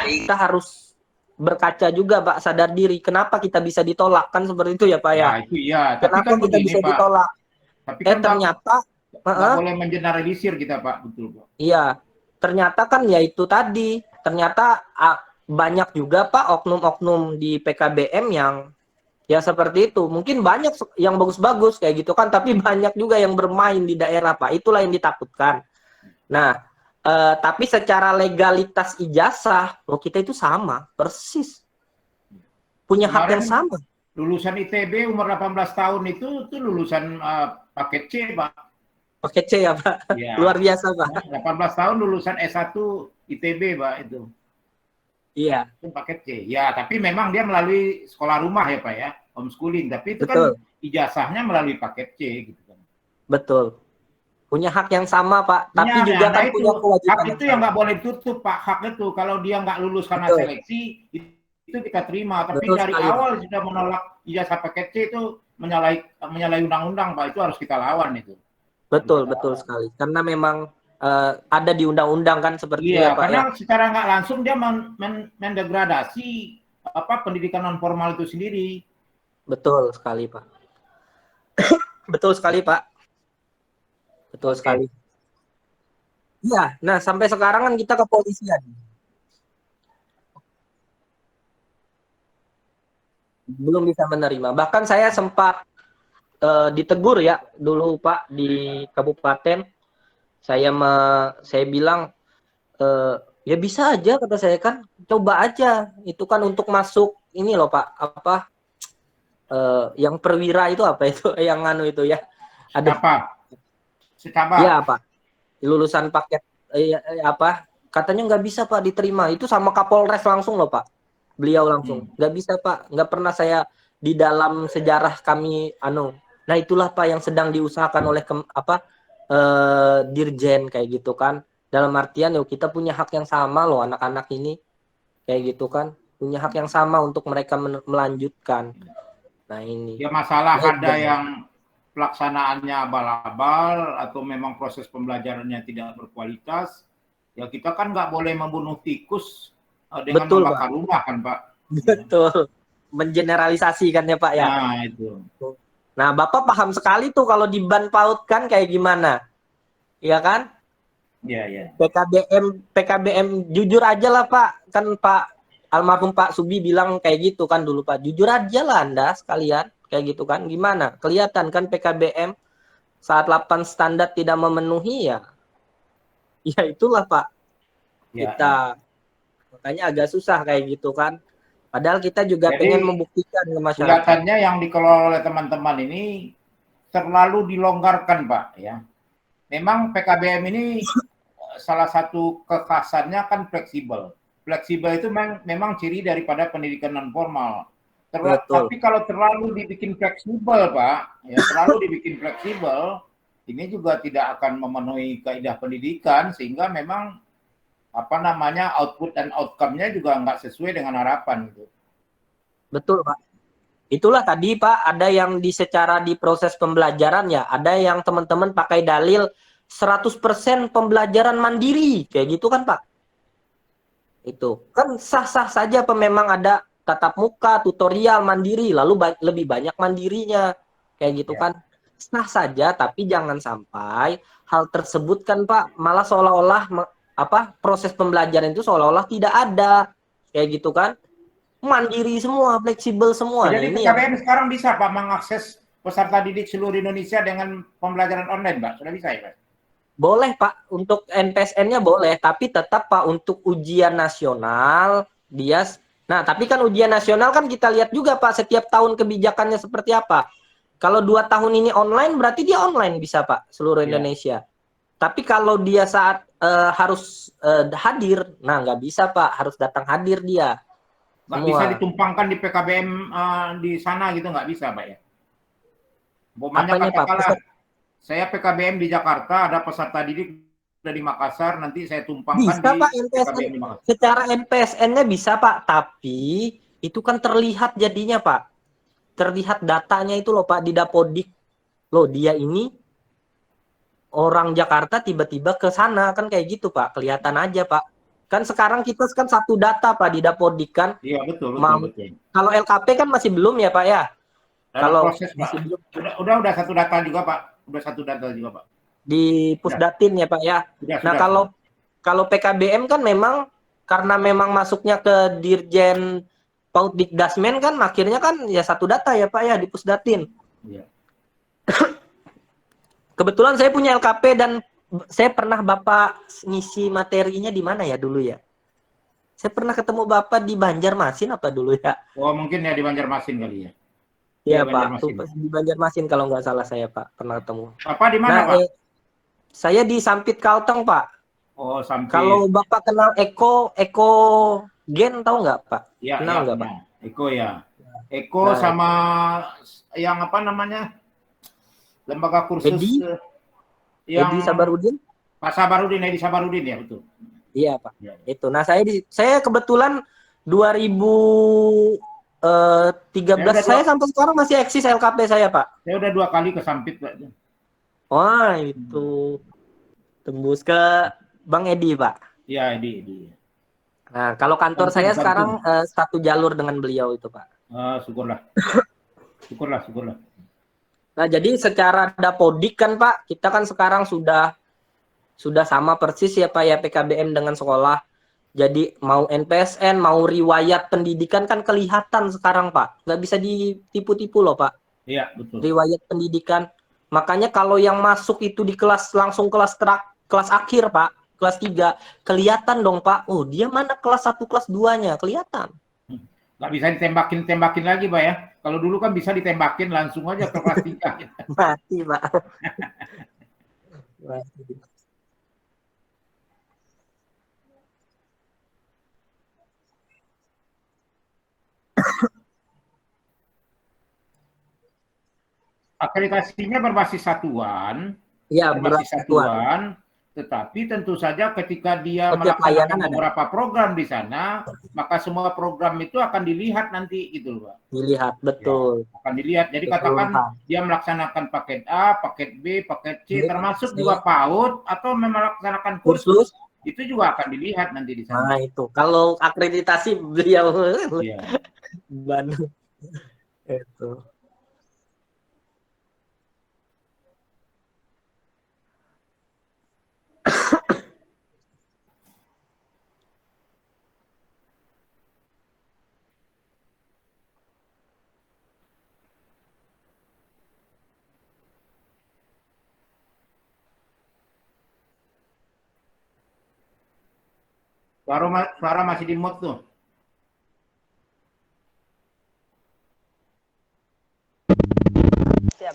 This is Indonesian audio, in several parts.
kita harus berkaca juga Pak, sadar diri. Kenapa kita bisa ditolak? Kan seperti itu ya Pak ya. Ya itu iya, tapi Kenapa kan kita begini bisa Pak, ditolak? tapi kan Ternyata, nggak boleh mengeneralisir kita Pak, betul Pak. iya, ternyata kan ya itu tadi. Ternyata banyak juga Pak oknum-oknum di PKBM yang ya seperti itu. Mungkin banyak yang bagus-bagus kayak gitu kan, tapi banyak juga yang bermain di daerah Pak. Itulah yang ditakutkan. Nah, tapi secara legalitas ijazah, loh kita itu sama, persis. Punya hak yang Kemarin sama. lulusan ITB umur 18 tahun itu lulusan paket C Pak. Paket C ya Pak. Ya, Luar biasa Pak. 18 tahun lulusan S1 ITB Pak itu. Iya. Itu paket C. Ya, tapi memang dia melalui sekolah rumah ya Pak ya, homeschooling. Tapi itu kan Betul. ijazahnya melalui paket C gitu kan. Betul. Punya hak yang sama Pak, tapi Ya, juga nah kan itu punya kewajiban hak yang itu yang sama. nggak boleh ditutup Pak. Hak itu kalau dia nggak lulus karena Betul. seleksi itu kita terima. Tapi Betul dari sekali Pak. awal sudah menolak ijazah paket C itu menyalahi undang-undang Pak. Itu harus kita lawan itu. Betul, betul sekali. Karena memang ada di undang-undang kan seperti itu ya Iya, Pak ya. karena secara nggak langsung dia mendegradasi pendidikan non formal itu sendiri. Betul sekali Pak. Betul sekali Pak. Betul Oke. sekali. Iya, nah sampai sekarang kan kita kepolisian. Belum bisa menerima. Bahkan saya sempat ditegur ya dulu Pak di kabupaten. Saya bilang ya bisa aja kata saya kan, coba aja. Itu kan untuk masuk ini loh Pak, apa yang perwira itu apa itu yang anu itu ya. Aduh. Siapa? Iya Pak. Lulusan paket apa? Katanya nggak bisa Pak diterima. Itu sama Kapolres langsung loh Pak. Beliau langsung nggak bisa Pak, nggak pernah saya di dalam sejarah kami anu. Nah itulah Pak yang sedang diusahakan oleh Dirjen kayak gitu kan. Dalam artian yuk kita punya hak yang sama loh anak-anak ini kayak gitu kan, punya hak yang sama untuk mereka melanjutkan. Nah ini. Ya masalah Nah, ada yang pelaksanaannya abal-abal atau memang proses pembelajarannya tidak berkualitas. Ya kita kan nggak boleh membunuh tikus dengan betul membakar Pak. rumah kan Pak. Betul. Mengeneralisasi kan ya Pak ya. Nah itu. Nah Bapak paham sekali tuh kalau di ban PAUD kan kayak gimana, ya kan? Iya. PKBM jujur aja lah Pak, kan Pak almarhum Pak Subi bilang kayak gitu kan dulu Pak, jujur aja lah Anda sekalian kayak gitu kan, gimana? Kelihatan kan PKBM saat 8 standar tidak memenuhi ya itulah Pak kita makanya agak susah kayak gitu kan. Padahal kita juga Jadi, pengen membuktikan ke masyarakat. Kelihatannya yang dikelola oleh teman-teman ini terlalu dilonggarkan Pak ya. Memang PKBM ini salah satu kekhasannya kan fleksibel. Fleksibel itu memang ciri daripada pendidikan non formal. Tapi kalau terlalu dibikin fleksibel Pak, ya terlalu dibikin fleksibel, ini juga tidak akan memenuhi kaidah pendidikan sehingga memang output dan outcome-nya juga nggak sesuai dengan harapan gitu. Betul Pak. Itulah tadi Pak, ada yang secara di proses pembelajaran ya, ada yang teman-teman pakai dalil 100% pembelajaran mandiri, kayak gitu kan Pak. Itu kan sah-sah saja memang ada tatap muka, tutorial mandiri, lalu lebih banyak mandirinya, kayak gitu kan. Sah saja, tapi jangan sampai hal tersebut kan Pak, malah seolah-olah proses pembelajaran itu seolah-olah tidak ada, kayak gitu kan. Mandiri semua, fleksibel semua. Jadi Ini PKBM yang sekarang bisa Pak mengakses peserta didik seluruh Indonesia dengan pembelajaran online Pak? Sudah bisa ya Pak? boleh Pak, untuk NPSN-nya boleh, tapi tetap Pak untuk ujian nasional dia. Nah, tapi kan ujian nasional kan kita lihat juga Pak setiap tahun kebijakannya seperti apa. Kalau 2 tahun ini online berarti dia online bisa Pak seluruh Indonesia. Tapi kalau dia saat harus hadir, nah nggak bisa Pak, harus datang hadir dia. Nggak bisa ditumpangkan di PKBM di sana gitu, nggak bisa Pak ya? Umpamanya katakanlah saya PKBM di Jakarta, ada peserta didik dari Makassar, nanti saya tumpangkan bisa, di Pak, PKBM di Makassar. Secara NPSN-nya bisa Pak, tapi itu kan terlihat jadinya Pak. Terlihat datanya itu loh Pak di Dapodik. Loh dia ini orang Jakarta tiba-tiba ke sana kan kayak gitu Pak. Kelihatan aja Pak. Kan sekarang kita kan satu data Pak di Dapodik kan. Iya, betul, Mau betul. kalau LKP kan masih belum ya Pak ya? Dalam Kalau proses, masih Pak. belum Udah satu data juga, Pak. Udah satu data juga, Pak. di Sudah, Pusdatin ya Pak ya. Nah, sudah. kalau PKBM kan memang karena memang masuknya ke Dirjen Paut Dikdasmen kan akhirnya kan ya satu data ya Pak ya di Pusdatin. Iya. Kebetulan saya punya LKP dan saya pernah Bapak ngisi materinya di mana ya dulu ya? Saya pernah ketemu Bapak di Banjarmasin apa dulu ya? Oh, mungkin ya di Banjarmasin kali ya. Iya Iya, Pak, Banjarmasin. di Banjarmasin kalau nggak salah saya Pak pernah ketemu. Bapak di mana, Nah, Pak? saya di Sampit Kalteng Pak. Oh, Kalau Sampit. Bapak kenal Eko Gen tahu nggak Pak? Ya, Kenal nggak Pak? punya. Eko ya. Eko Nah, sama yang apa namanya? Lembaga kursus Edi yang Sabarudin? Pak Sabarudin, Edi Sabarudin ya, betul. Iya Pak. Ya. Itu. Nah saya kebetulan 2013 saya sampai sekarang masih eksis LKP saya Pak. Saya udah 2 kali ke Sampit, Pak. Wah itu tembus ke Bang Edi Pak. Iya, Edi. Nah kalau kantor saya sekarang satu jalur dengan beliau itu Pak. Syukurlah. Syukurlah. Nah jadi secara dapodik kan Pak, kita kan sekarang sudah sama persis ya Pak ya PKBM dengan sekolah. Jadi mau NPSN, mau riwayat pendidikan kan kelihatan sekarang Pak. Nggak bisa ditipu-tipu loh Pak. Iya, betul. Riwayat pendidikan. Makanya kalau yang masuk itu di kelas langsung kelas akhir Pak, kelas 3, kelihatan dong Pak. Oh dia mana kelas 1, kelas 2-nya, kelihatan. Nggak bisa ditembakin lagi, Pak ya. Kalau dulu kan bisa ditembakin langsung aja ke kelas 3. Mati Pak. Mati. Akreditasinya berbasis satuan, Iya, satuan. tetapi tentu saja ketika dia Setiap melaksanakan layanan beberapa program di sana, maka semua program itu akan dilihat nanti gitu loh, Pak. Dilihat, betul. Ya, akan dilihat. Jadi betul, katakan Pak. dia melaksanakan paket A, paket B, paket C, termasuk juga PAUD atau melaksanakan kursus, itu juga akan dilihat nanti di sana. Nah itu, kalau akreditasi beliau Bandung itu. Suara masih di mute tuh.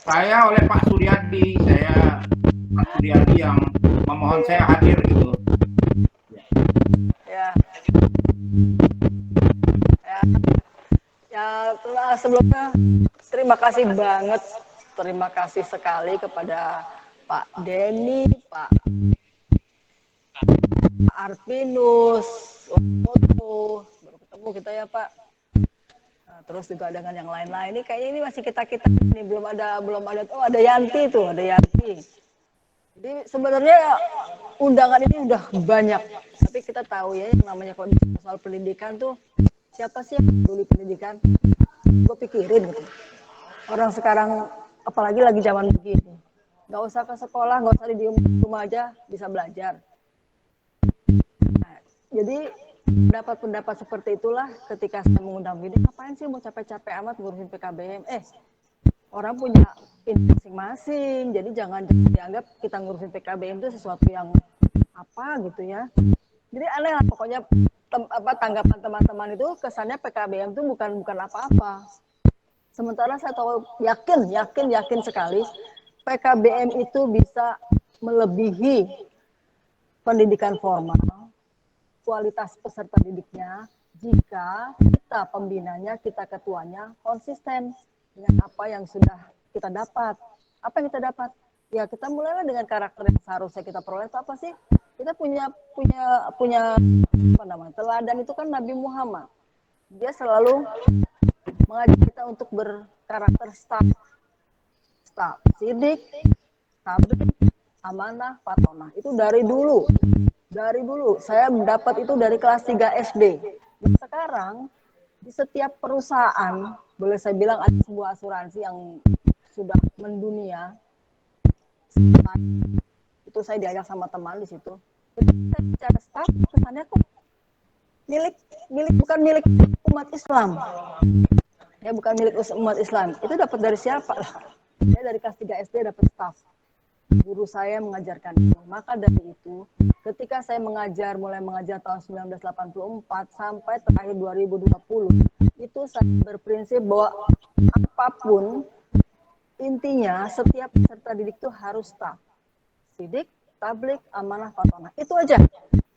Saya oleh Pak Suryadi, yang memohon saya hadir gitu. Ya, sebelumnya terima kasih banget, terima kasih sekali kepada Pak Denny, Pak Arpinus, baru ketemu kita ya Pak. Nah, terus juga dengan yang lain-lain ini kayaknya ini masih kita ini belum ada oh ada Yanti tuh, ada Yanti. Jadi sebenarnya undangan ini udah banyak, tapi kita tahu ya yang namanya kalau soal pendidikan tuh siapa sih yang peduli pendidikan? Gue pikirin gitu. Orang sekarang apalagi lagi zaman begini, nggak usah ke sekolah, nggak usah di rumah aja bisa belajar. Nah, jadi pendapat seperti itulah ketika saya mengundang ini, ngapain sih mau capek-capek amat ngurusin PKBM? Orang punya masing-masing, jadi jangan dianggap kita ngurusin PKBM itu sesuatu yang apa gitu ya. Jadi aneh lah pokoknya tanggapan teman-teman itu kesannya PKBM itu bukan apa-apa. Sementara saya tahu yakin sekali PKBM itu bisa melebihi pendidikan formal, kualitas peserta didiknya jika kita pembinanya, kita ketuanya konsisten dengan apa yang sudah kita dapat. Apa yang kita dapat? Ya kita mulailah dengan karakter yang seharusnya kita peroleh itu apa sih? Kita punya apa namanya? Teladan itu kan Nabi Muhammad. Dia selalu mengajak kita untuk berkarakter sidik, tabrik, amanah, fatonah. Itu dari dulu. Dari dulu saya mendapat itu dari kelas 3 SD. Sekarang di setiap perusahaan, boleh saya bilang ada sebuah asuransi yang sudah mendunia. Itu saya diajak sama teman di situ. Ketika saya bicara staff, kesannya kok milik bukan milik umat Islam. Ya bukan milik umat Islam. Itu dapat dari siapa? Saya dari kelas 3 SD dapat staff. Guru saya mengajarkan itu. Maka dari itu, ketika saya mulai mengajar tahun 1984 sampai terakhir 2020, itu saya berprinsip bahwa apapun, intinya setiap peserta didik itu harus staff. Sidik, tablik, amanah, fatonah. Itu aja.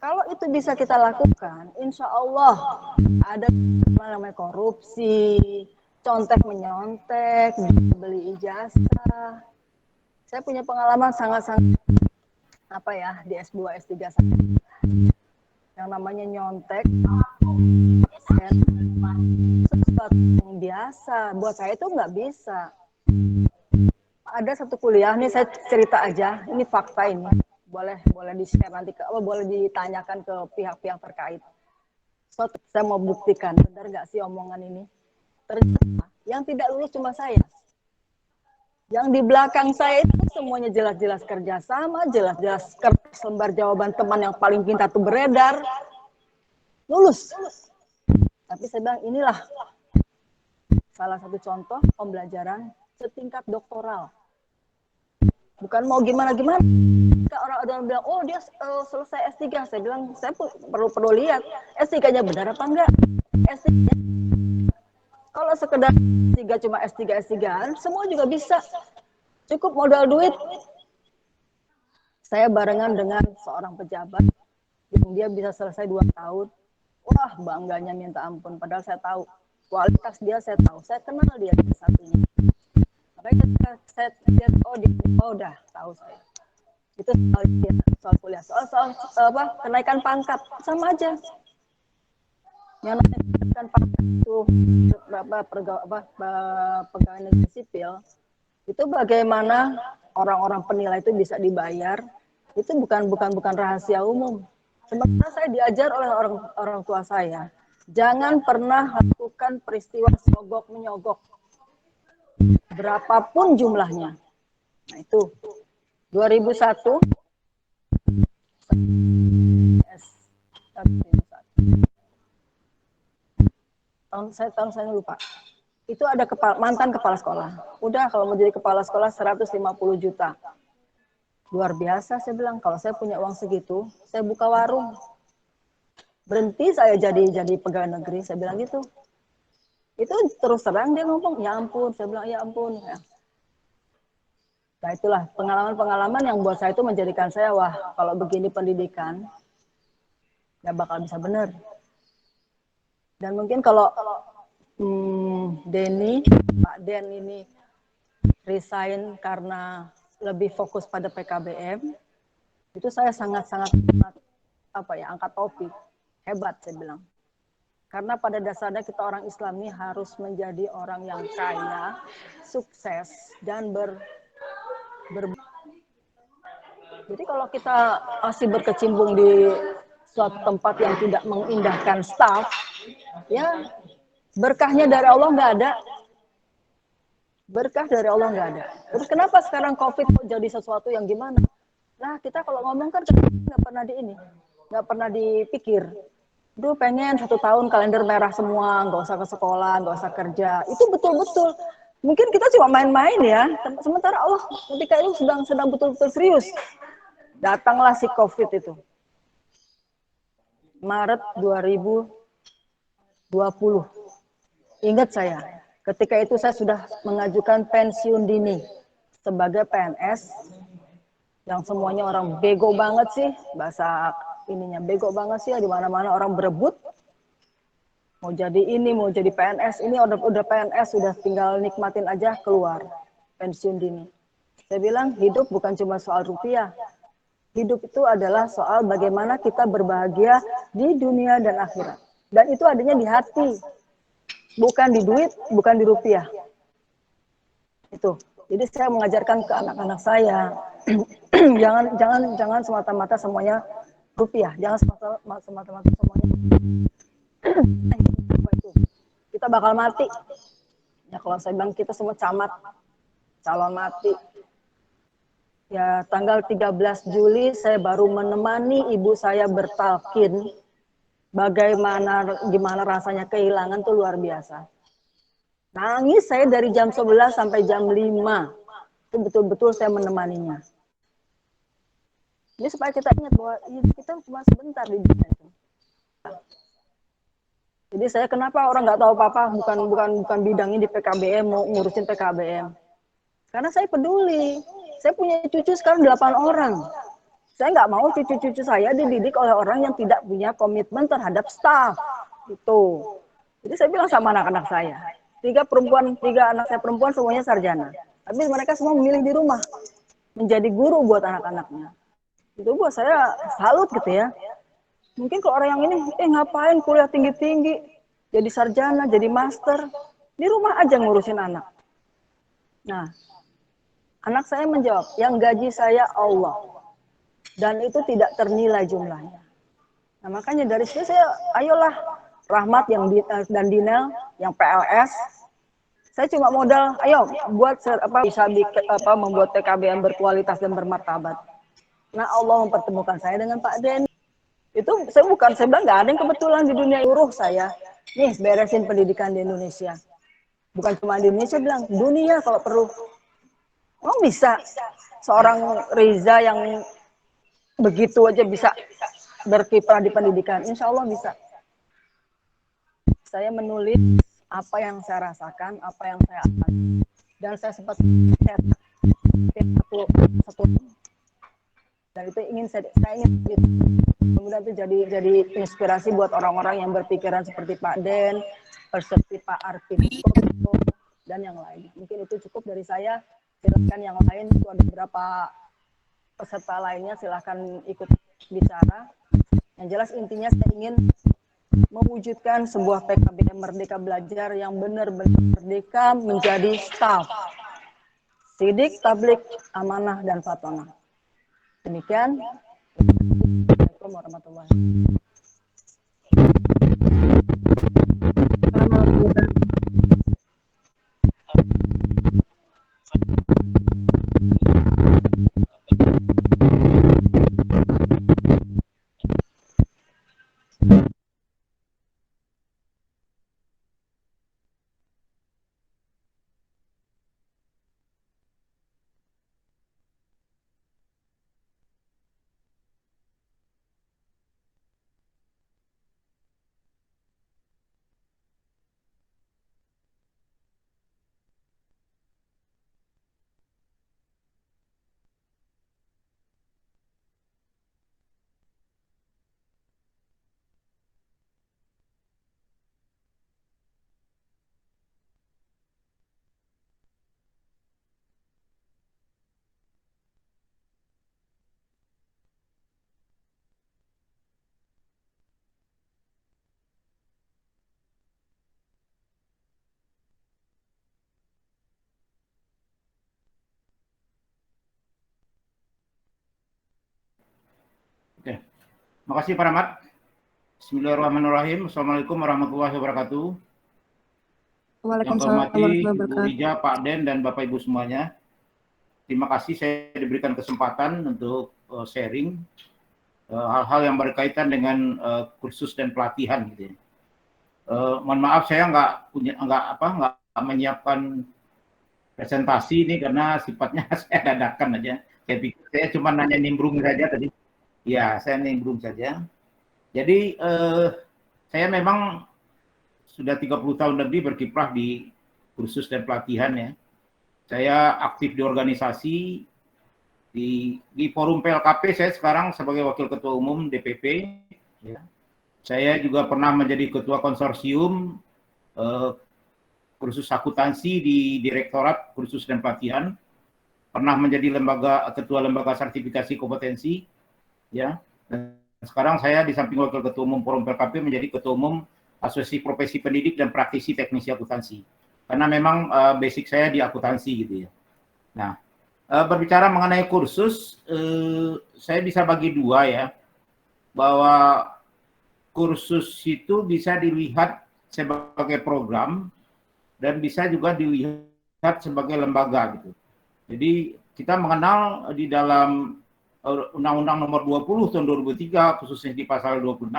Kalau itu bisa kita lakukan, insya Allah ada namanya korupsi, contek menyontek, beli ijazah. Saya punya pengalaman sangat-sangat di S2, S3 saya. Yang namanya nyontek, sesuatu yang biasa. Buat saya itu nggak bisa. Ada satu kuliah, nih saya cerita aja, ini fakta ini. Boleh di-share nanti, boleh ditanyakan ke pihak-pihak terkait. So, saya mau buktikan, benar nggak sih omongan ini? Ternyata yang tidak lulus cuma saya. Yang di belakang saya itu semuanya jelas-jelas kerjasama, jelas-jelas kertas lembar jawaban teman yang paling pintar itu beredar, lulus. Tapi saya bilang inilah salah satu contoh pembelajaran setingkat doktoral. Bukan mau gimana-gimana. Orang ada yang bilang, oh dia selesai S3. Saya bilang, saya perlu lihat S3-nya benar apa enggak. S3-nya kalau sekedar S3 cuma S3, semua juga bisa. Cukup modal duit. Saya barengan dengan seorang pejabat yang dia bisa selesai 2 tahun. Wah, bangganya minta ampun. Padahal saya tahu kualitas dia, saya tahu. Saya kenal dia satunya. Makanya saya lihat, udah tahu saya. Itu soal kuliah. Soal kenaikan pangkat sama aja. Yang namanya pangkat itu pegawai negeri sipil itu bagaimana orang-orang penilai itu bisa dibayar itu bukan rahasia umum. Sementara saya diajar oleh orang tua saya, jangan pernah lakukan peristiwa sogok menyogok berapapun jumlahnya. Nah itu 2001 tahun saya lupa. Itu ada mantan kepala sekolah. Udah kalau mau jadi kepala sekolah 150 juta. Luar biasa saya bilang, kalau saya punya uang segitu, saya buka warung. Berhenti saya jadi pegawai negeri, saya bilang gitu. Itu terus terang dia ngomong, ya ampun, saya bilang ya ampun. Ya. Nah itulah pengalaman-pengalaman yang buat saya itu menjadikan saya, wah kalau begini pendidikan, nggak bakal bisa benar. Dan mungkin kalau Pak Den ini resign karena lebih fokus pada PKBM, itu saya sangat-sangat angkat topi, hebat saya bilang. Karena pada dasarnya kita orang Islam ini harus menjadi orang yang kaya, sukses dan Jadi kalau kita masih berkecimpung di suatu tempat yang tidak mengindahkan staff, ya berkahnya dari Allah nggak ada. Berkah dari Allah nggak ada. Terus kenapa sekarang COVID kok jadi sesuatu yang gimana? Nah kita kalau ngomong kan nggak pernah dipikir. Duh pengen 1 tahun kalender merah semua, nggak usah ke sekolah, nggak usah kerja. Itu betul-betul. Mungkin kita cuma main-main ya. Sementara Allah ketika itu sedang betul-betul serius. Datanglah si COVID itu. Maret 2020. Ingat saya, ketika itu saya sudah mengajukan pensiun dini sebagai PNS yang semuanya orang bego banget sih, bahasa ininya bego banget sih, di mana-mana orang berebut mau jadi ini, mau jadi PNS, ini udah PNS sudah tinggal nikmatin aja keluar pensiun dini. Saya bilang hidup bukan cuma soal rupiah. Hidup itu adalah soal bagaimana kita berbahagia di dunia dan akhirat. Dan itu adanya di hati. Bukan di duit, bukan di rupiah. Itu. Jadi saya mengajarkan ke anak-anak saya, jangan semata-mata semuanya rupiah, jangan semata-mata semuanya. Kita bakal mati. Ya kalau saya bilang kita semua camat, calon mati. Ya tanggal 13 Juli saya baru menemani ibu saya bertalkin. Gimana rasanya kehilangan tuh luar biasa. Nangis saya dari jam 11 sampai jam 5. Itu betul-betul saya menemaninya. Jadi supaya kita ingat bahwa kita cuma sebentar di dunia itu. Jadi saya kenapa orang nggak tahu apa-apa, bukan bidangnya di PKBM, mau ngurusin PKBM. Karena saya peduli. Saya punya cucu sekarang 8 orang. Saya nggak mau cucu-cucu saya dididik oleh orang yang tidak punya komitmen terhadap staff. Gitu. Jadi saya bilang sama anak-anak saya. 3 anak saya perempuan semuanya sarjana. Tapi mereka semua memilih di rumah. Menjadi guru buat anak-anaknya. Itu buat saya salut gitu ya. Mungkin kalau orang yang ini, ngapain kuliah tinggi-tinggi, jadi sarjana, jadi master, di rumah aja ngurusin anak. Nah, anak saya menjawab, yang gaji saya Allah. Dan itu tidak ternilai jumlahnya. Nah, makanya dari situ saya, ayolah, Rahmat dan Dinel, yang PLS, saya cuma modal, ayo buat bisa membuat PKBM berkualitas dan bermartabat. Nah, Allah mempertemukan saya dengan Pak Den. Itu saya bilang nggak ada yang kebetulan di dunia uruh saya. Nih beresin pendidikan di Indonesia. Bukan cuma di Indonesia, bilang dunia kalau perlu. Oh bisa. Seorang Riza yang begitu aja bisa berkiprah di pendidikan. Insya Allah bisa. Saya menulis apa yang saya rasakan, apa yang saya alami. Dan saya sempat satu dan itu saya ingin kemudian itu jadi inspirasi buat orang-orang yang berpikiran seperti Pak Den, seperti Pak Arifin dan yang lain. Mungkin itu cukup dari saya. Silakan yang lain, itu ada beberapa peserta lainnya, silakan ikut bicara. Yang jelas intinya saya ingin mewujudkan sebuah PKBM Merdeka Belajar yang benar-benar merdeka menjadi staff. Sidik, tablik, amanah, dan fatonah. Demikian. Assalamualaikum warahmatullahi Oke. Makasih Pak Rahmat. Bismillahirrahmanirrahim. Assalamualaikum warahmatullahi wabarakatuh. Yang saya hormati Bu Rija, Pak Den, dan Bapak Ibu semuanya. Terima kasih saya diberikan kesempatan untuk sharing hal-hal yang berkaitan dengan kursus dan pelatihan gitu ya. Mohon maaf saya nggak menyiapkan presentasi ini karena sifatnya saya dadakan aja. Saya pikir saya cuma nanya nimbrung saja tadi. Ya, saya nimbrung saja. Jadi saya memang sudah 30 tahun lebih berkiprah di kursus dan pelatihan ya. Saya aktif di organisasi, di forum PLKP saya sekarang sebagai Wakil Ketua Umum DPP. Ya. Saya juga pernah menjadi Ketua Konsorsium kursus akuntansi di Direktorat Kursus dan Pelatihan. Pernah menjadi Ketua Lembaga Sertifikasi Kompetensi. Ya. Dan sekarang saya di samping Wakil Ketua Umum Forum PLKP menjadi Ketua Umum Asosiasi Profesi Pendidik dan Praktisi Teknisi Akuntansi. Karena memang basic saya di akuntansi gitu ya. Nah, berbicara mengenai kursus, saya bisa bagi dua ya. bahwa kursus itu bisa dilihat sebagai program dan bisa juga dilihat sebagai lembaga gitu. Jadi kita mengenal di dalam Undang-Undang Nomor 20 tahun 2003 khususnya di pasal 26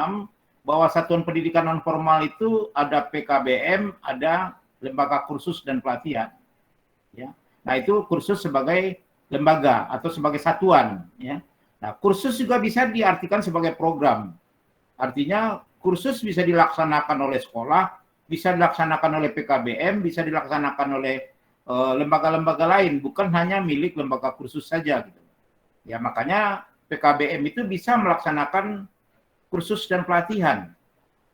bahwa satuan pendidikan non formal itu ada PKBM, ada lembaga kursus dan pelatihan. Ya. Nah, itu kursus sebagai lembaga atau sebagai satuan, ya. Nah, kursus juga bisa diartikan sebagai program. Artinya kursus bisa dilaksanakan oleh sekolah, bisa dilaksanakan oleh PKBM, bisa dilaksanakan oleh lembaga-lembaga lain, bukan hanya milik lembaga kursus saja gitu. Ya, makanya PKBM itu bisa melaksanakan kursus dan pelatihan,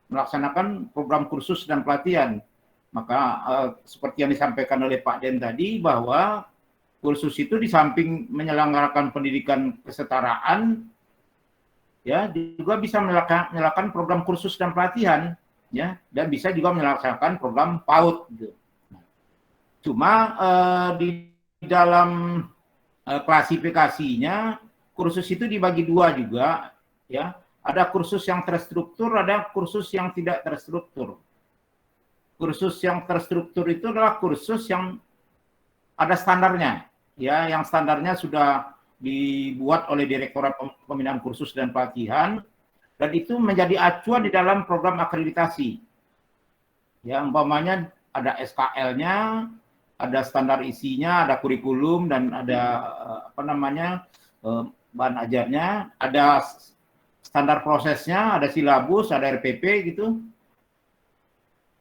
melaksanakan program kursus dan pelatihan. Maka seperti yang disampaikan oleh Pak Den tadi bahwa kursus itu di samping menyelenggarakan pendidikan kesetaraan, ya juga bisa melakukan program kursus dan pelatihan, ya, dan bisa juga melaksanakan program PAUD. Gitu. Cuma di dalam klasifikasinya kursus itu dibagi dua juga, ya. Ada kursus yang terstruktur, ada kursus yang tidak terstruktur. Kursus yang terstruktur itu adalah kursus yang ada standarnya, ya, yang standarnya sudah dibuat oleh Direktorat Pembinaan Kursus dan Pelatihan, dan itu menjadi acuan di dalam program akreditasi. Ya, umpamanya ada SKL-nya, ada standar isinya, ada kurikulum, dan ada bahan ajarnya, ada standar prosesnya, ada silabus, ada RPP gitu,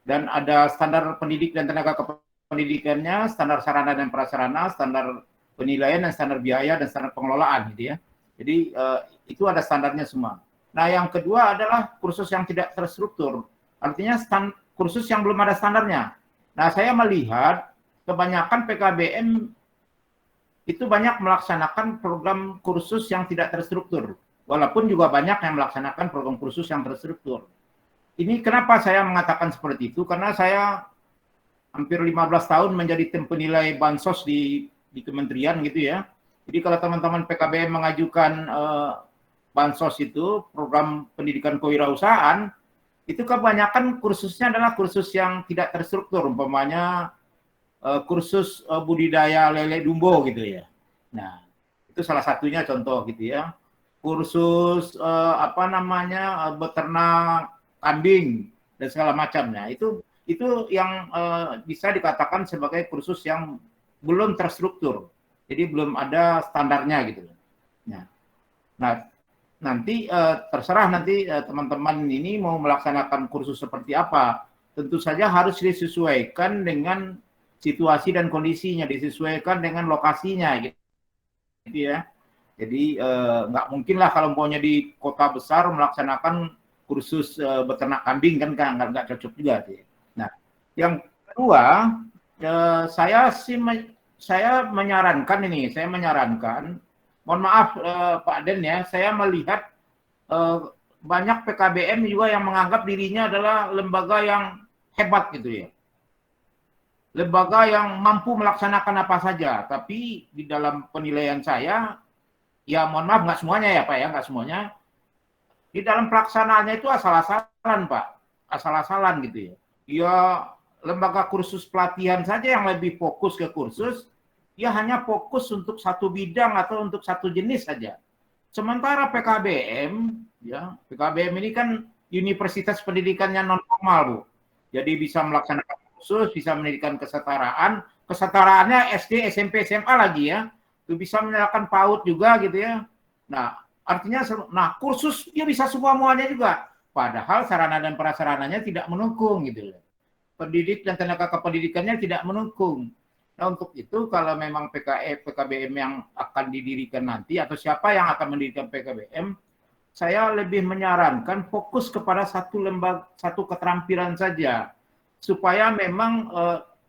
dan ada standar pendidik dan tenaga kependidikannya, standar sarana dan prasarana, standar penilaian dan standar biaya dan standar pengelolaan gitu ya. Jadi itu ada standarnya semua. Nah, yang kedua adalah kursus yang tidak terstruktur. Artinya kursus yang belum ada standarnya. Nah, saya melihat kebanyakan PKBM itu banyak melaksanakan program kursus yang tidak terstruktur. Walaupun juga banyak yang melaksanakan program kursus yang terstruktur. Ini kenapa saya mengatakan seperti itu? Karena saya hampir 15 tahun menjadi tim penilai bansos di kementerian gitu ya. Jadi kalau teman-teman PKBM mengajukan bansos itu, program pendidikan kewirausahaan, itu kebanyakan kursusnya adalah kursus yang tidak terstruktur, umpamanya kursus budidaya lele dumbo gitu ya. Nah, itu salah satunya contoh gitu ya. Kursus beternak kambing dan segala macamnya. Itu yang bisa dikatakan sebagai kursus yang belum terstruktur, jadi belum ada standarnya gitu. Nah, nanti terserah nanti teman-teman ini mau melaksanakan kursus seperti apa. Tentu saja harus disesuaikan dengan situasi dan kondisinya, disesuaikan dengan lokasinya, gitu ya. Jadi nggak mungkin lah kalau maunya di kota besar melaksanakan kursus beternak kambing kan nggak cocok juga sih. Nah, yang kedua saya menyarankan, mohon maaf Pak Den ya, saya melihat banyak PKBM juga yang menganggap dirinya adalah lembaga yang hebat gitu ya. Lembaga yang mampu melaksanakan apa saja, tapi di dalam penilaian saya, ya mohon maaf nggak semuanya ya Pak ya, nggak semuanya. Di dalam pelaksanaannya itu asal-asalan Pak, asal-asalan gitu ya. Ya lembaga kursus pelatihan saja yang lebih fokus ke kursus, ya hanya fokus untuk satu bidang atau untuk satu jenis saja. Sementara PKBM, ya PKBM ini kan universitas pendidikannya non formal Bu. Jadi bisa melaksanakan kursus, bisa pendidikan kesetaraan, kesetaraannya SD, SMP, SMA lagi ya. Itu bisa menyalakan PAUD juga gitu ya. Nah, artinya kursus dia bisa semuanya juga. Padahal sarana dan prasarananya tidak mendukung gitu loh. Pendidik dan tenaga kependidikannya tidak mendukung. Nah, untuk itu kalau memang PKBM yang akan didirikan nanti atau siapa yang akan mendirikan PKBM, saya lebih menyarankan fokus kepada satu lembaga, satu keterampilan saja, supaya memang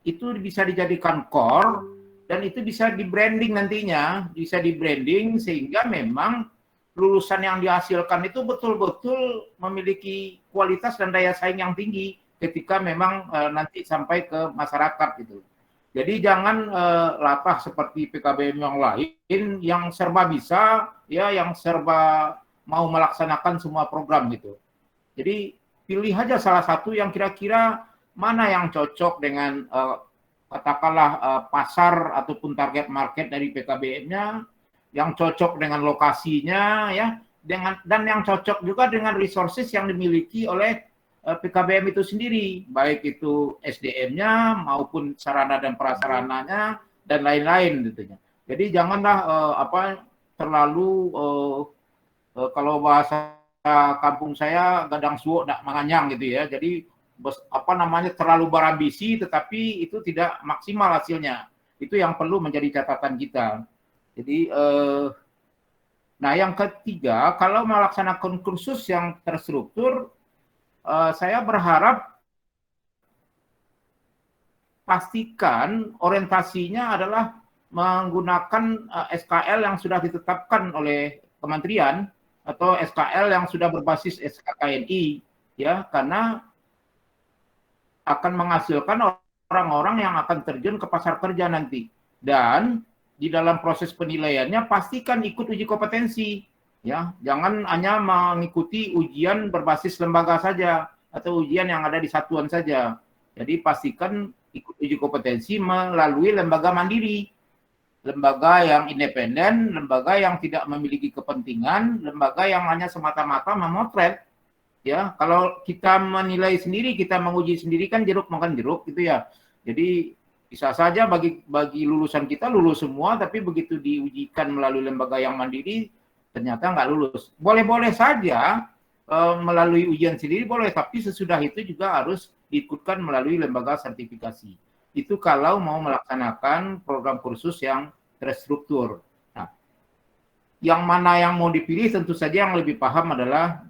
itu bisa dijadikan core dan itu bisa di branding nantinya, bisa di branding sehingga memang lulusan yang dihasilkan itu betul-betul memiliki kualitas dan daya saing yang tinggi ketika memang nanti sampai ke masyarakat gitu. Jadi jangan latah seperti PKBM yang lain yang serba bisa, ya, yang serba mau melaksanakan semua program gitu. Jadi pilih aja salah satu yang kira-kira mana yang cocok dengan katakanlah pasar ataupun target market dari PKBM-nya, yang cocok dengan lokasinya ya, dan yang cocok juga dengan resources yang dimiliki oleh PKBM itu sendiri, baik itu SDM-nya maupun sarana dan prasarananya dan lain-lain gitu. Jadi janganlah terlalu kalau bahasa kampung saya gadang suwo dak manganyang gitu ya. Jadi terlalu berambisi tetapi itu tidak maksimal hasilnya. Itu yang perlu menjadi catatan kita. Jadi nah yang ketiga, kalau melaksanakan kursus yang terstruktur, saya berharap pastikan orientasinya adalah menggunakan SKL yang sudah ditetapkan oleh kementerian atau SKL yang sudah berbasis SKKNI ya, karena akan menghasilkan orang-orang yang akan terjun ke pasar kerja nanti. Dan di dalam proses penilaiannya pastikan ikut uji kompetensi ya, jangan hanya mengikuti ujian berbasis lembaga saja atau ujian yang ada di satuan saja. Jadi pastikan ikut uji kompetensi melalui lembaga mandiri, lembaga yang independen, lembaga yang tidak memiliki kepentingan, lembaga yang hanya semata-mata memotret. Ya, kalau kita menilai sendiri, kita menguji sendiri kan jeruk makan jeruk gitu ya. Jadi bisa saja bagi lulusan kita lulus semua, tapi begitu diujikan melalui lembaga yang mandiri ternyata nggak lulus. Boleh-boleh saja melalui ujian sendiri boleh, tapi sesudah itu juga harus diikutkan melalui lembaga sertifikasi. Itu kalau mau melaksanakan program kursus yang terstruktur. Nah, yang mana yang mau dipilih tentu saja yang lebih paham adalah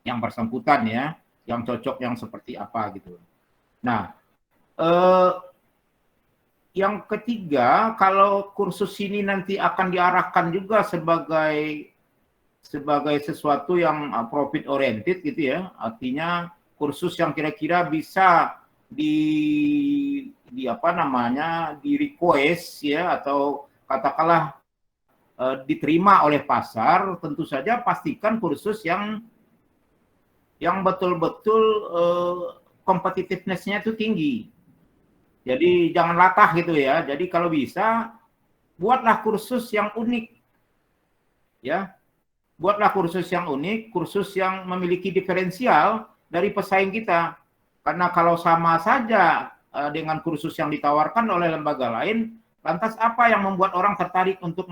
yang bersangkutan ya, yang cocok yang seperti apa gitu. Nah, yang ketiga, kalau kursus ini nanti akan diarahkan juga sebagai sesuatu yang profit oriented gitu ya, artinya kursus yang kira-kira bisa di request ya, atau katakanlah diterima oleh pasar, tentu saja pastikan kursus yang betul-betul competitiveness-nya itu tinggi. Jadi jangan latah gitu ya. Jadi kalau bisa buatlah kursus yang unik. Ya. Buatlah kursus yang unik, kursus yang memiliki diferensial dari pesaing kita. Karena kalau sama saja dengan kursus yang ditawarkan oleh lembaga lain, lantas apa yang membuat orang tertarik untuk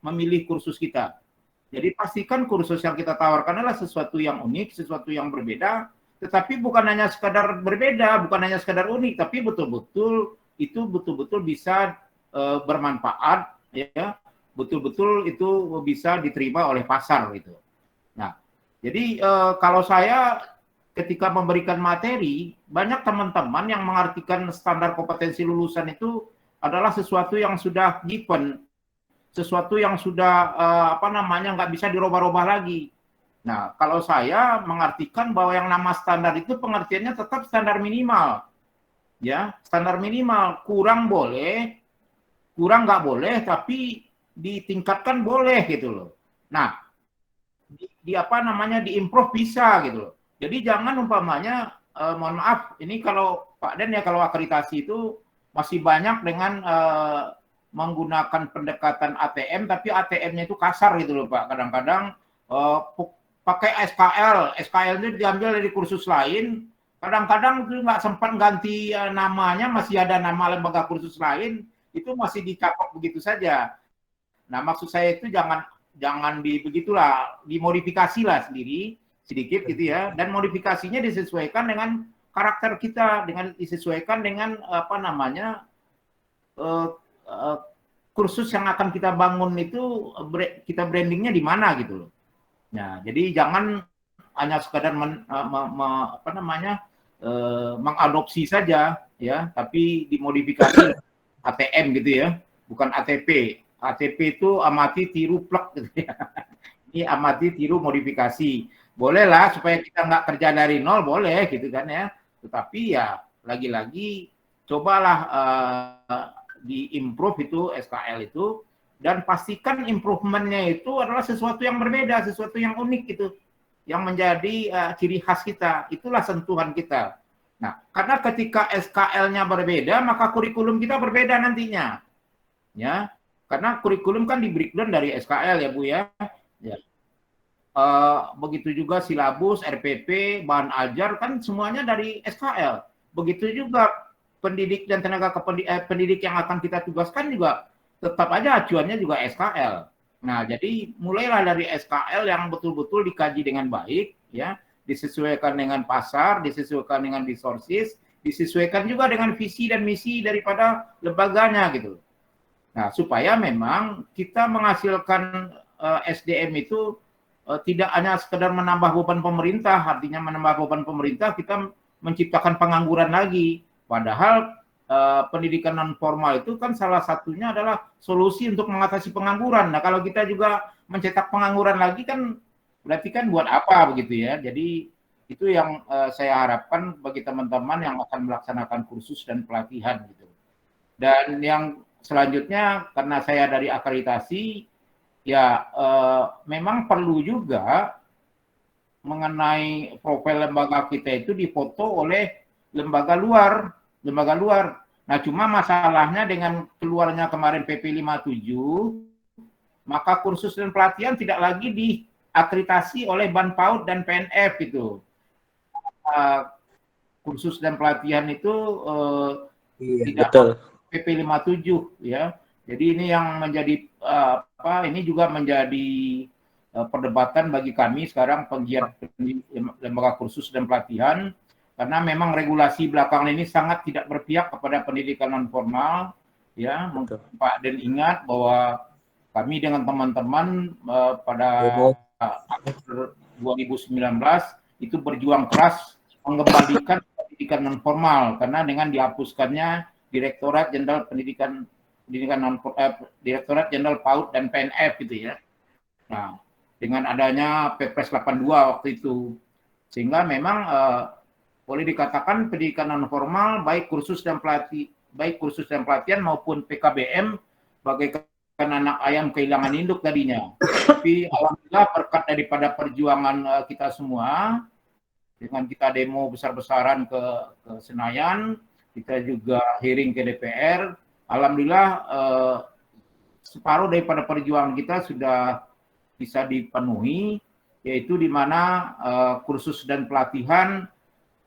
memilih kursus kita? Jadi pastikan kursus yang kita tawarkan adalah sesuatu yang unik, sesuatu yang berbeda, tetapi bukan hanya sekadar berbeda, bukan hanya sekadar unik, tapi betul-betul bisa bermanfaat, ya, betul-betul itu bisa diterima oleh pasar gitu. Nah, jadi kalau saya ketika memberikan materi, banyak teman-teman yang mengartikan standar kompetensi lulusan itu adalah sesuatu yang sudah given, sesuatu yang sudah nggak bisa dirubah-rubah lagi. Nah, kalau saya mengartikan bahwa yang nama standar itu pengertiannya tetap standar minimal, ya, standar minimal, kurang boleh, kurang nggak boleh, tapi ditingkatkan boleh gitu loh. Nah, diimprove bisa gitu loh. Jadi jangan umpamanya, mohon maaf, ini kalau Pak Den ya, kalau akreditasi itu masih banyak dengan menggunakan pendekatan ATM, tapi ATM-nya itu kasar gitu loh Pak. Kadang-kadang pakai SKL, SKL-nya diambil dari kursus lain, kadang-kadang itu nggak sempat ganti namanya, masih ada nama lembaga kursus lain, itu masih dicapok begitu saja. Nah, maksud saya itu jangan begitulah, dimodifikasi lah sendiri, sedikit gitu ya, dan modifikasinya disesuaikan dengan karakter kita, disesuaikan dengan kursus yang akan kita bangun itu, kita brandingnya di mana gitu loh. Nah, jadi jangan hanya sekadar mengadopsi saja ya, tapi dimodifikasi ATM gitu ya, bukan ATP. ATP itu amati tiru plek gitu ya. Ini amati tiru modifikasi. Bolehlah supaya kita nggak kerja dari nol, boleh gitu kan ya. Tetapi ya lagi-lagi cobalah diimprove itu SKL itu dan pastikan improvementnya itu adalah sesuatu yang berbeda, sesuatu yang unik gitu, yang menjadi ciri khas kita. Itulah sentuhan kita. Nah, karena ketika SKL-nya berbeda, maka kurikulum kita berbeda nantinya, ya. Karena kurikulum kan di breakdown dari SKL ya Bu ya. Ya. Begitu juga silabus, RPP, bahan ajar kan semuanya dari SKL. Begitu juga pendidik dan tenaga pendidik yang akan kita tugaskan juga tetap aja acuannya juga SKL. Nah, jadi mulailah dari SKL yang betul-betul dikaji dengan baik, ya, disesuaikan dengan pasar, disesuaikan dengan resources, disesuaikan juga dengan visi dan misi daripada lembaganya gitu. Nah, supaya memang kita menghasilkan SDM itu tidak hanya sekedar menambah beban pemerintah, artinya menambah beban pemerintah kita menciptakan pengangguran lagi. Padahal pendidikan non formal itu kan salah satunya adalah solusi untuk mengatasi pengangguran. Nah, kalau kita juga mencetak pengangguran lagi kan berarti kan buat apa begitu ya. Jadi itu yang saya harapkan bagi teman-teman yang akan melaksanakan kursus dan pelatihan gitu. Dan yang selanjutnya karena saya dari akreditasi ya memang perlu juga mengenai profil lembaga kita itu difoto oleh lembaga luar. Nah, cuma masalahnya dengan keluarnya kemarin PP 57, maka kursus dan pelatihan tidak lagi diakreditasi oleh BAN-PAUD dan PNF itu. Kursus dan pelatihan itu tidak betul. PP 57 ya. Jadi ini yang menjadi ini juga menjadi perdebatan bagi kami sekarang penggiat lembaga kursus dan pelatihan. Karena memang regulasi belakangan ini sangat tidak berpihak kepada pendidikan non formal, ya. Pak Den ingat bahwa kami dengan teman-teman pada akhir 2019 itu berjuang keras mengembalikan pendidikan non formal karena dengan dihapuskannya Direktorat Jenderal Direktorat Jenderal PAUD dan PNF gitu ya. Nah, dengan adanya Perpres 82 waktu itu, sehingga memang boleh dikatakan pendidikan non formal baik kursus dan pelatihan maupun PKBM bagaikan anak ayam kehilangan induk tadinya. Tapi alhamdulillah berkat daripada perjuangan kita semua dengan kita demo besar-besaran ke Senayan, kita juga hearing ke DPR, alhamdulillah separuh daripada perjuangan kita sudah bisa dipenuhi, yaitu di mana kursus dan pelatihan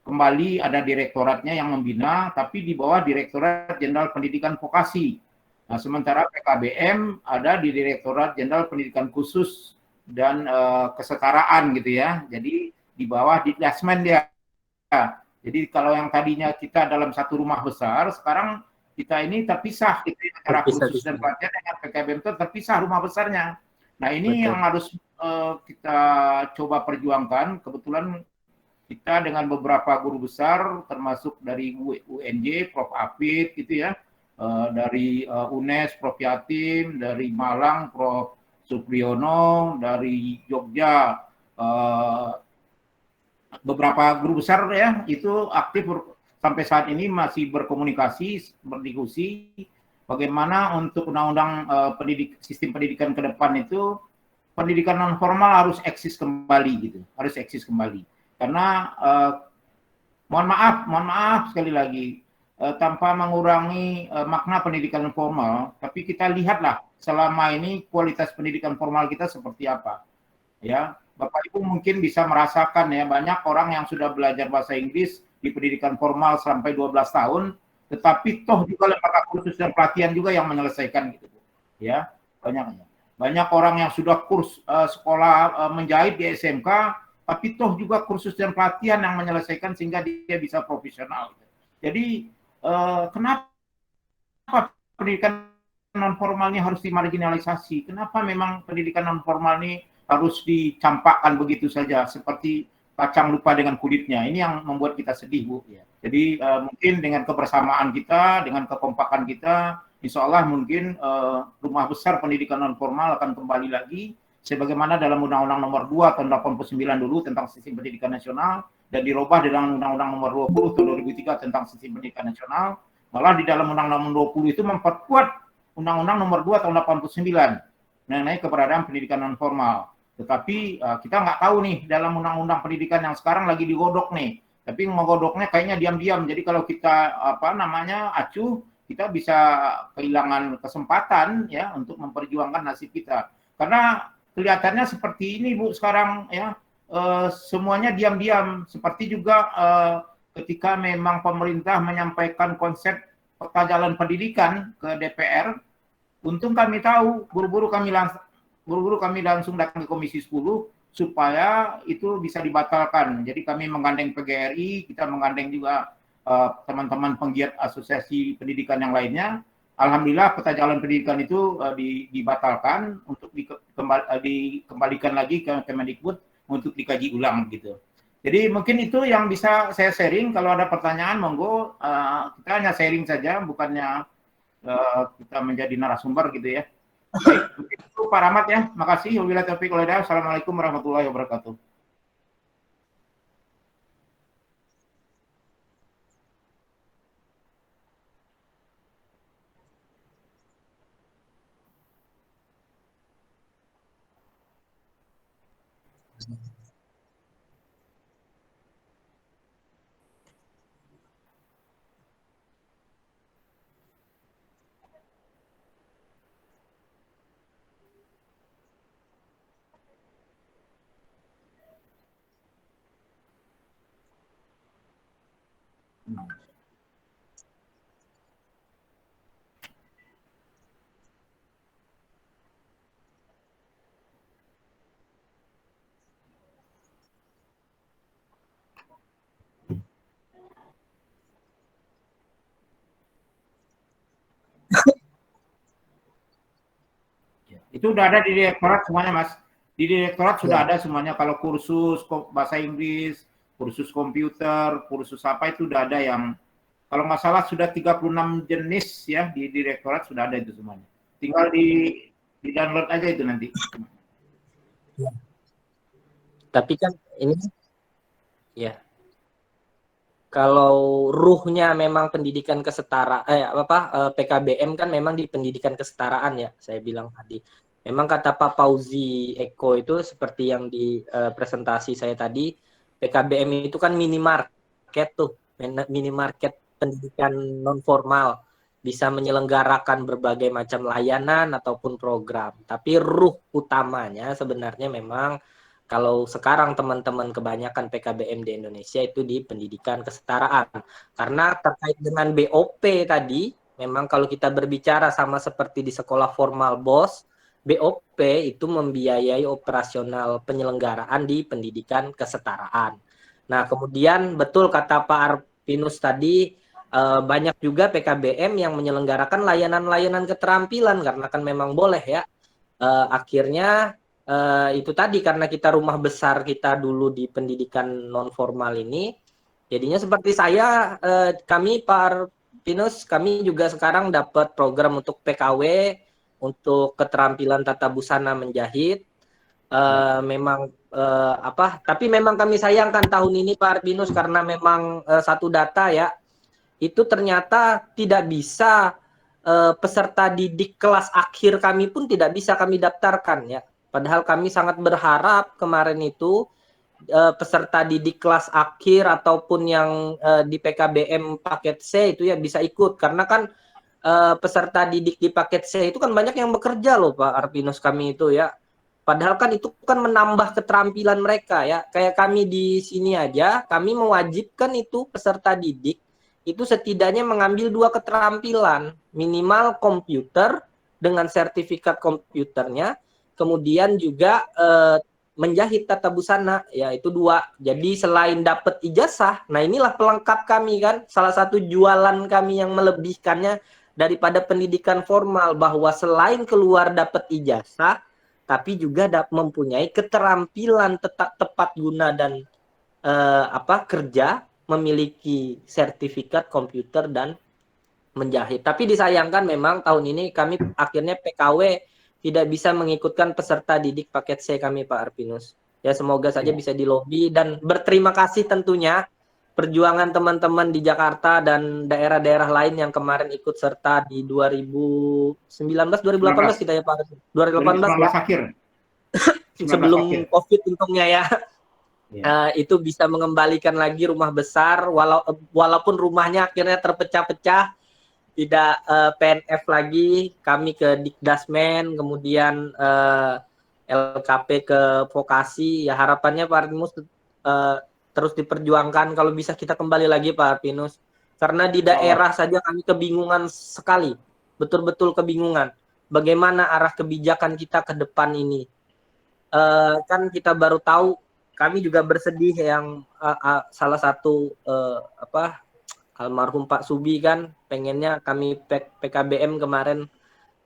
kembali ada direktoratnya yang membina, tapi di bawah Direktorat Jenderal Pendidikan Vokasi. Nah, sementara PKBM ada di Direktorat Jenderal Pendidikan Khusus dan Kesetaraan gitu ya. Jadi di bawah Ditdasmen dia. Jadi kalau yang tadinya kita dalam satu rumah besar, sekarang kita ini terpisah gitu, antara kursus dan pelatihan dengan PKBM itu terpisah rumah besarnya. Nah, ini yang harus kita coba perjuangkan. Kebetulan kita dengan beberapa guru besar, termasuk dari UNJ, Prof. Apit, gitu ya, dari UNES, Prof. Yatim, dari Malang, Prof. Supriyono, dari Jogja, beberapa guru besar ya, itu aktif sampai saat ini masih berkomunikasi, berdiskusi, bagaimana untuk undang-undang sistem pendidikan ke depan itu, pendidikan non formal harus eksis kembali gitu, harus eksis kembali. Karena mohon maaf sekali lagi tanpa mengurangi makna pendidikan formal, tapi kita lihatlah selama ini kualitas pendidikan formal kita seperti apa. Ya, Bapak Ibu mungkin bisa merasakan ya, banyak orang yang sudah belajar bahasa Inggris di pendidikan formal sampai 12 tahun, tetapi toh juga lembaga kursus dan pelatihan juga yang menyelesaikan gitu. Ya, banyak orang yang sudah sekolah menjahit di SMK, tapi toh juga kursus dan pelatihan yang menyelesaikan sehingga dia bisa profesional. Jadi kenapa pendidikan non formal ini harus dimarginalisasi? Kenapa memang pendidikan non formal ini harus dicampakkan begitu saja seperti kacang lupa dengan kulitnya? Ini yang membuat kita sedih, Bu. Jadi mungkin dengan kebersamaan kita, dengan kekompakan kita, insya Allah mungkin rumah besar pendidikan non formal akan kembali lagi sebagaimana dalam Undang-Undang Nomor 2 tahun 89 dulu tentang Sistem Pendidikan Nasional dan dirubah dalam Undang-Undang Nomor 20 tahun 2003 tentang Sistem Pendidikan Nasional. Malah di dalam Undang-Undang Nomor 20 itu memperkuat Undang-Undang Nomor 2 tahun 89 mengenai keberadaan pendidikan non formal. Tetapi kita nggak tahu nih dalam undang-undang pendidikan yang sekarang lagi digodok nih. Tapi menggodoknya kayaknya diam-diam. Jadi kalau kita acuh, kita bisa kehilangan kesempatan ya untuk memperjuangkan nasib kita. Karena kelihatannya seperti ini Bu sekarang ya, semuanya diam-diam. Seperti juga ketika memang pemerintah menyampaikan konsep peta jalan pendidikan ke DPR, untung kami tahu, buru-buru kami langsung datang ke Komisi 10 supaya itu bisa dibatalkan. Jadi kami menggandeng PGRI, kita menggandeng juga teman-teman penggiat asosiasi pendidikan yang lainnya. Alhamdulillah peta jalan pendidikan itu dibatalkan untuk dikembalikan lagi ke Kemendikbud untuk dikaji ulang gitu. Jadi mungkin itu yang bisa saya sharing. Kalau ada pertanyaan, monggo. Kita hanya sharing saja, bukannya kita menjadi narasumber gitu ya. Baik, itu Pak Rahmat ya. Makasih. Wabillahi taufiq wal hidayah. Assalamualaikum warahmatullahi wabarakatuh. Itu udah ada di direktorat semuanya, Mas. Di direktorat sudah ada semuanya. Kalau kursus bahasa Inggris, kursus komputer, kursus apa itu udah ada yang, kalau nggak salah sudah 36 jenis ya di direktorat sudah ada itu semuanya. Tinggal di download aja itu nanti. Tapi kan ini ya, kalau ruhnya memang pendidikan kesetaraan, PKBM kan memang di pendidikan kesetaraan ya, saya bilang tadi. Memang kata Pak Fauzi Eko itu seperti yang di presentasi saya tadi, PKBM itu kan minimarket tuh, minimarket pendidikan non formal, bisa menyelenggarakan berbagai macam layanan ataupun program. Tapi ruh utamanya sebenarnya memang kalau sekarang teman-teman kebanyakan PKBM di Indonesia itu di pendidikan kesetaraan. Karena terkait dengan BOP tadi, memang kalau kita berbicara sama seperti di sekolah formal BOS, BOP itu membiayai operasional penyelenggaraan di pendidikan kesetaraan. Nah, kemudian betul kata Pak Arpinus tadi, banyak juga PKBM yang menyelenggarakan layanan-layanan keterampilan karena kan memang boleh ya. Akhirnya itu tadi karena kita rumah besar kita dulu di pendidikan non formal ini, jadinya seperti saya, kami Pak Arpinus, kami juga sekarang dapat program untuk PKW, untuk keterampilan tata busana menjahit. Memang tapi memang kami sayangkan tahun ini Pak Arpinus karena memang satu data ya, itu ternyata tidak bisa peserta didik kelas akhir kami pun tidak bisa kami daftarkan ya. Padahal kami sangat berharap kemarin itu peserta didik kelas akhir ataupun yang di PKBM paket C itu ya bisa ikut, karena kan peserta didik di paket C itu kan banyak yang bekerja loh Pak Arpinus kami itu ya. Padahal kan itu kan menambah keterampilan mereka ya. Kayak kami di sini aja, kami mewajibkan itu peserta didik itu setidaknya mengambil 2 keterampilan, minimal komputer dengan sertifikat komputernya, kemudian juga menjahit tata busana, ya itu 2. Jadi selain dapat ijazah, nah inilah pelengkap kami kan, salah satu jualan kami yang melebihkannya daripada pendidikan formal, bahwa selain keluar dapat ijazah, tapi juga mempunyai keterampilan tepat guna dan kerja, memiliki sertifikat komputer dan menjahit. Tapi disayangkan memang tahun ini kami akhirnya PKW tidak bisa mengikutkan peserta didik paket C kami Pak Arpinus. Ya semoga saja bisa dilobi dan berterima kasih tentunya perjuangan teman-teman di Jakarta dan daerah-daerah lain yang kemarin ikut serta di 2019 2018 kita ya Pak. 2018 2019 ya. akhir. 19 akhir. Sebelum Covid untungnya ya. Ya. Itu bisa mengembalikan lagi rumah besar walaupun rumahnya akhirnya terpecah-pecah, tidak PNF lagi, kami ke Dikdasmen, kemudian LKP ke vokasi. Ya harapannya Pak Artinus terus diperjuangkan, kalau bisa kita kembali lagi Pak Artinus, karena di daerah saja kami kebingungan sekali, betul-betul kebingungan bagaimana arah kebijakan kita ke depan ini. Kan kita baru tahu, kami juga bersedih yang salah satu almarhum Pak Subi kan pengennya kami PKBM kemarin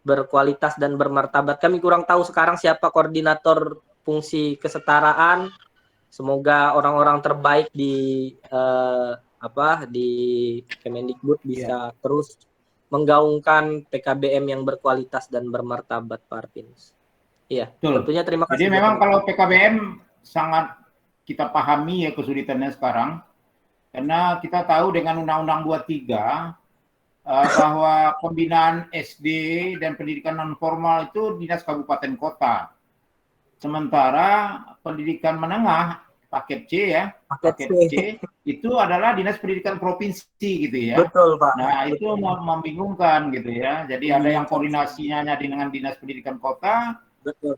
berkualitas dan bermartabat. Kami kurang tahu sekarang siapa koordinator fungsi kesetaraan. Semoga orang-orang terbaik di di Kemendikbud bisa terus menggaungkan PKBM yang berkualitas dan bermartabat, Pak Artinus. Iya, tentunya terima kasih. Jadi memang kalau PKBM sangat kita pahami ya kesulitannya sekarang, karena kita tahu dengan Undang-Undang 23 bahwa pembinaan SD dan pendidikan non formal itu dinas kabupaten kota. Sementara pendidikan menengah paket C ya, paket C itu adalah dinas pendidikan provinsi gitu ya. Betul Pak. Nah itu membingungkan gitu ya. Jadi ada yang koordinasinya dengan dinas pendidikan kota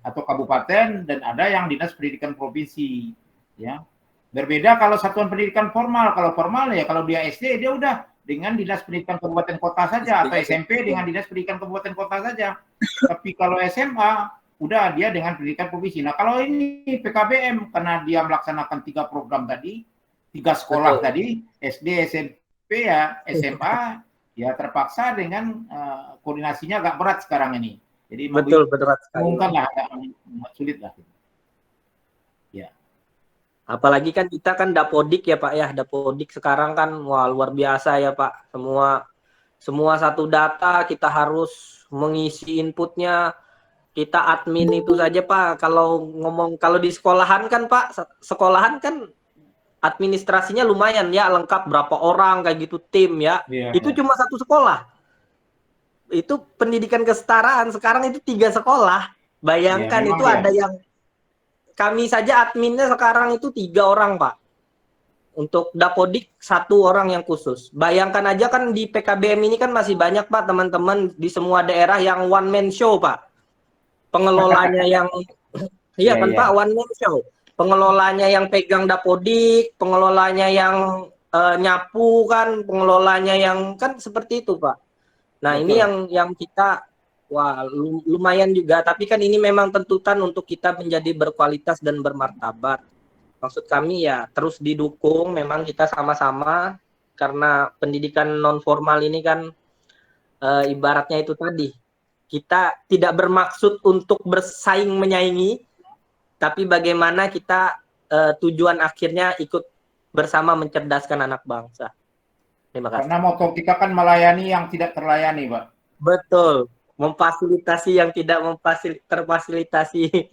atau kabupaten, dan ada yang dinas pendidikan provinsi. Ya, berbeda kalau satuan pendidikan formal. Kalau formal ya kalau dia SD dia udah dengan dinas pendidikan kabupaten kota saja, atau SMP dengan dinas pendidikan kabupaten kota saja. Tapi kalau SMA udah dia dengan pendidikan provinsi. Nah kalau ini PKBM karena dia melaksanakan 3 program tadi, 3 sekolah tadi, SD, SMP ya, SMA ya terpaksa dengan koordinasinya agak berat sekarang ini. Jadi betul berat sekali. Mungkin lah agak sulit lah. Ya. Apalagi kan kita kan Dapodik ya Pak ya, Dapodik sekarang kan wah luar biasa ya Pak. Semua satu data kita harus mengisi inputnya. Kita admin itu saja Pak, kalau di sekolahan kan Pak, sekolahan kan administrasinya lumayan ya, lengkap berapa orang kayak gitu, tim ya. Itu cuma satu sekolah. Itu pendidikan kesetaraan sekarang itu 3 sekolah. Bayangkan itu ada yang kami saja adminnya sekarang itu 3 orang Pak. Untuk Dapodik 1 orang yang khusus. Bayangkan aja kan di PKBM ini kan masih banyak Pak teman-teman di semua daerah yang one man show Pak. Pengelolanya yang iya kan Pak, one man show. Pengelolanya yang pegang Dapodik, pengelolanya yang nyapu kan, pengelolanya yang kan seperti itu Pak. Nah, ini yang kita wah lumayan juga, tapi kan ini memang tuntutan untuk kita menjadi berkualitas dan bermartabat. Maksud kami ya terus didukung, memang kita sama-sama, karena pendidikan non formal ini kan ibaratnya itu tadi, kita tidak bermaksud untuk bersaing menyaingi, tapi bagaimana kita tujuan akhirnya ikut bersama mencerdaskan anak bangsa. Terima kasih. Karena moto kita kan melayani yang tidak terlayani, Pak. Betul, memfasilitasi yang tidak terfasilitasi.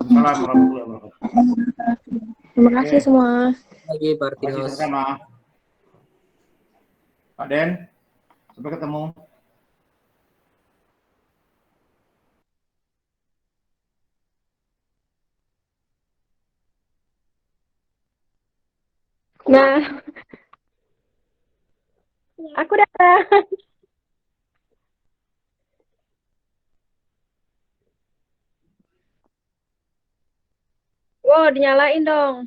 Assalamualaikum warahmatullahi wabarakatuh. Terima kasih semua. Lagi Pak Artinus. Sama Pak Den, sampai ketemu. Nah, aku datang. Wow, dinyalain dong.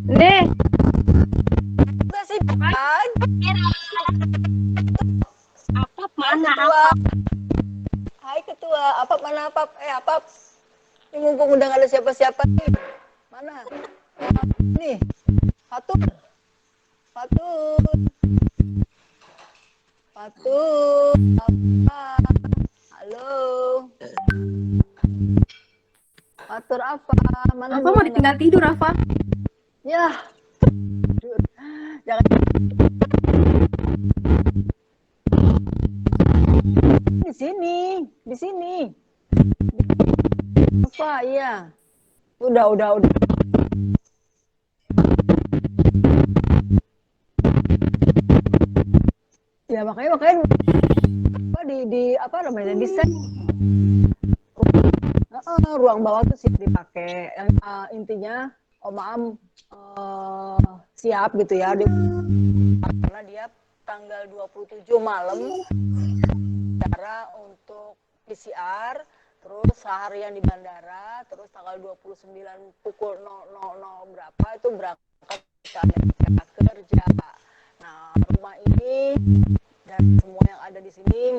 Nih, Enggak sih, Pak. Apap mana? Ketua. Hai ketua, Apap mana Apap? Apap. Ini mumpung udah gak ada siapa-siapa nih. Mana? Nih, Fatur. Fatur. Fatur. Apa? Halo. Fatur apa? Mana Rafa mau ditinggal tidur, Rafa. Ya. Jangan. Di sini, di sini. Apa? Iya. Udah. Ya makanya apa di apa namanya desain ruang bawah tuh siap dipakai. Yang intinya Om Am siap gitu ya karena dia tanggal 27 malam cara untuk PCR, terus seharian di bandara, terus tanggal 29 pukul 00.00 berapa itu berangkat ke Amerika kerja. Nah, rumah ini dan semua yang ada di sini